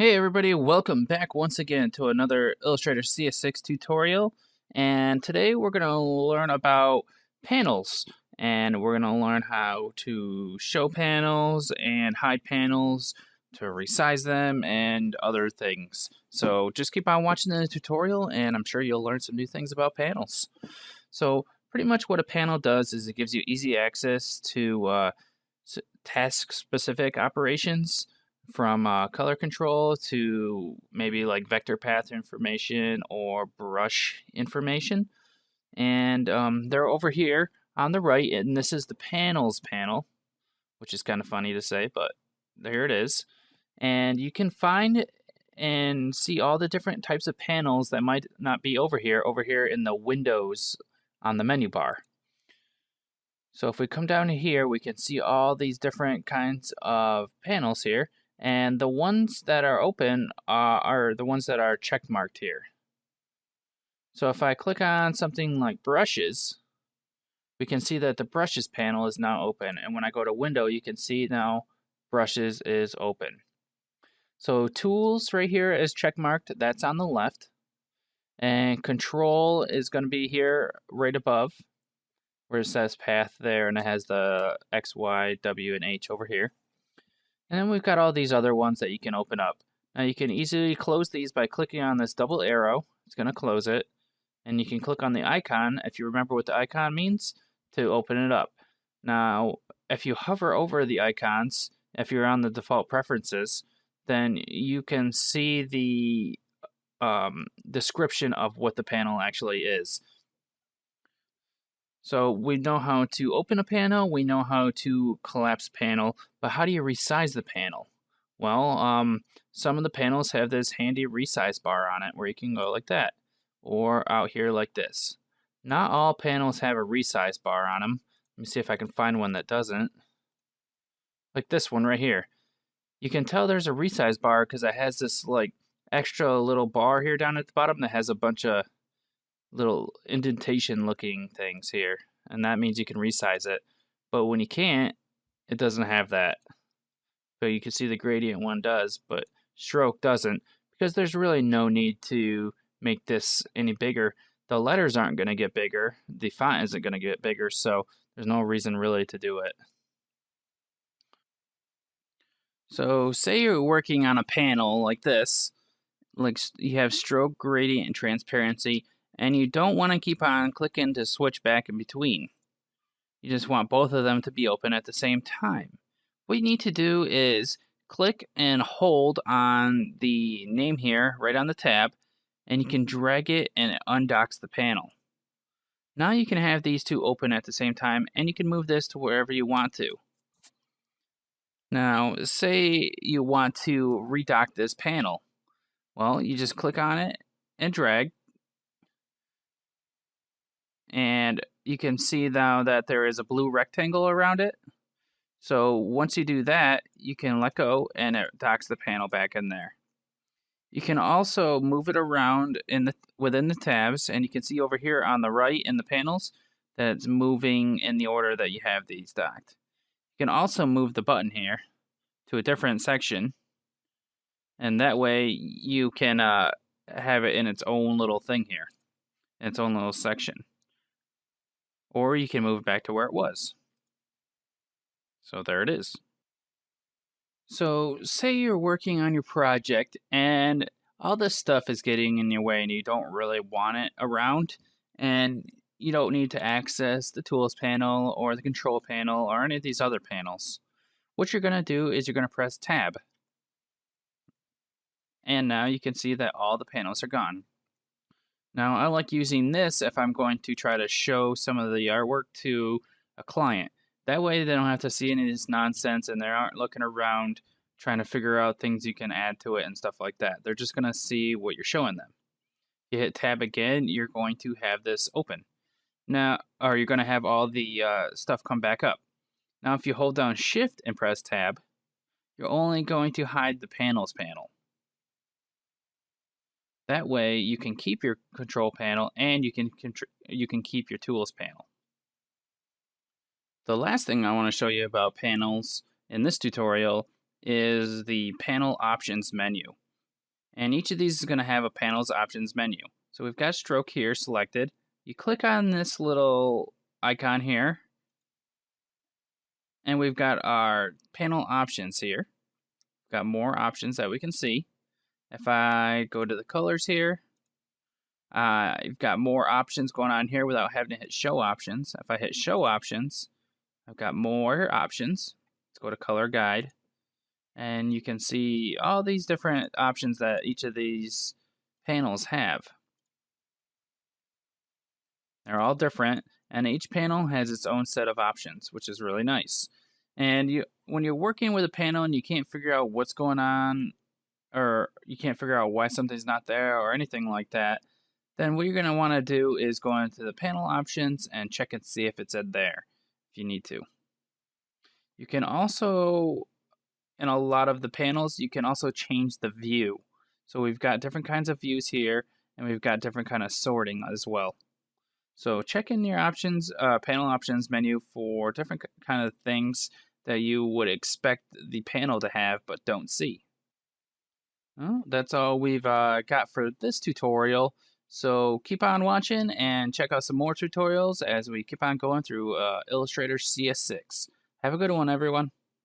Hey everybody, welcome back once again to another Illustrator CS6 tutorial. And today we're going to learn about panels. And we're going to learn how to show panels and hide panels, to resize them, and other things. So just keep on watching the tutorial and I'm sure you'll learn some new things about panels. So pretty much what a panel does is it gives you easy access to task-specific operations, from color control to maybe like vector path information or brush information. And they're over here on the right, and this is the panels panel, which is kind of funny to say, but there it is. And you can find and see all the different types of panels that might not be over here in the windows on the menu bar. So if we come down to here, we can see all these different kinds of panels here. And the ones that are open are the ones that are check marked here. So if I click on something like brushes, we can see that the brushes panel is now open. And when I go to window, you can see now brushes is open. So tools right here is check marked, that's on the left. And control is going to be here right above, where it says path there, and it has the X, Y, W, and H over here. And then we've got all these other ones that you can open up. Now you can easily close these by clicking on this double arrow. It's going to close it. And you can click on the icon, if you remember what the icon means, to open it up. Now, if you hover over the icons, if you're on the default preferences, then you can see the description of what the panel actually is. So we know how to open a panel, we know how to collapse panel, but how do you resize the panel? Well, some of the panels have this handy resize bar on it where you can go like that, or out here like this. Not all panels have a resize bar on them. Let me see if I can find one that doesn't. Like this one right here. You can tell there's a resize bar because it has this like extra little bar here down at the bottom that has a bunch of little indentation looking things here, and that means you can resize it. But when you can't, it doesn't have that. So you can see the gradient one does, but stroke doesn't, because there's really no need to make this any bigger. The letters aren't going to get bigger, the font isn't going to get bigger, so there's no reason really to do it. So say you're working on a panel like this, like you have stroke, gradient, and transparency, and you don't want to keep on clicking to switch back in between. You just want both of them to be open at the same time. What you need to do is click and hold on the name here, right on the tab, and you can drag it and it undocks the panel. Now you can have these two open at the same time, and you can move this to wherever you want to. Now, say you want to redock this panel. Well, you just click on it and drag, and you can see now that there is a blue rectangle around it. So once you do that, you can let go and it docks the panel back in there. You can also move it around within the tabs, and you can see over here on the right in the panels that it's moving in the order that you have these docked. You can also move the button here to a different section, and that way you can have it in its own little thing here, in its own little section. Or you can move it back to where it was. So there it is. So say you're working on your project and all this stuff is getting in your way and you don't really want it around, and you don't need to access the tools panel or the control panel or any of these other panels. What you're going to do is you're going to press tab. And now you can see that all the panels are gone. Now I like using this if I'm going to try to show some of the artwork to a client. That way they don't have to see any of this nonsense and they aren't looking around trying to figure out things you can add to it and stuff like that. They're just going to see what you're showing them. You hit tab again, you're going to have this open. Now, or you're going to have all the stuff come back up. Now if you hold down shift and press tab, you're only going to hide the panels panel. That way you can keep your control panel and you can keep your tools panel. The last thing I want to show you about panels in this tutorial is the panel options menu. And each of these is going to have a panel's options menu. So we've got stroke here selected. You click on this little icon here, and we've got our panel options here. We've got more options that we can see. If I go to the colors here, you've got more options going on here without having to hit show options. If I hit show options, I've got more options. Let's go to color guide, and you can see all these different options that each of these panels have. They're all different, and each panel has its own set of options, which is really nice. And when you're working with a panel and you can't figure out what's going on, or you can't figure out why something's not there or anything like that, then what you're going to want to do is go into the panel options and check and see if it's there if you need to. You can also, in a lot of the panels, you can also change the view. So we've got different kinds of views here, and we've got different kind of sorting as well. So check in your options, panel options menu for different kind of things that you would expect the panel to have but don't see. Well, that's all we've got for this tutorial. So keep on watching and check out some more tutorials as we keep on going through Illustrator CS6. Have a good one, everyone.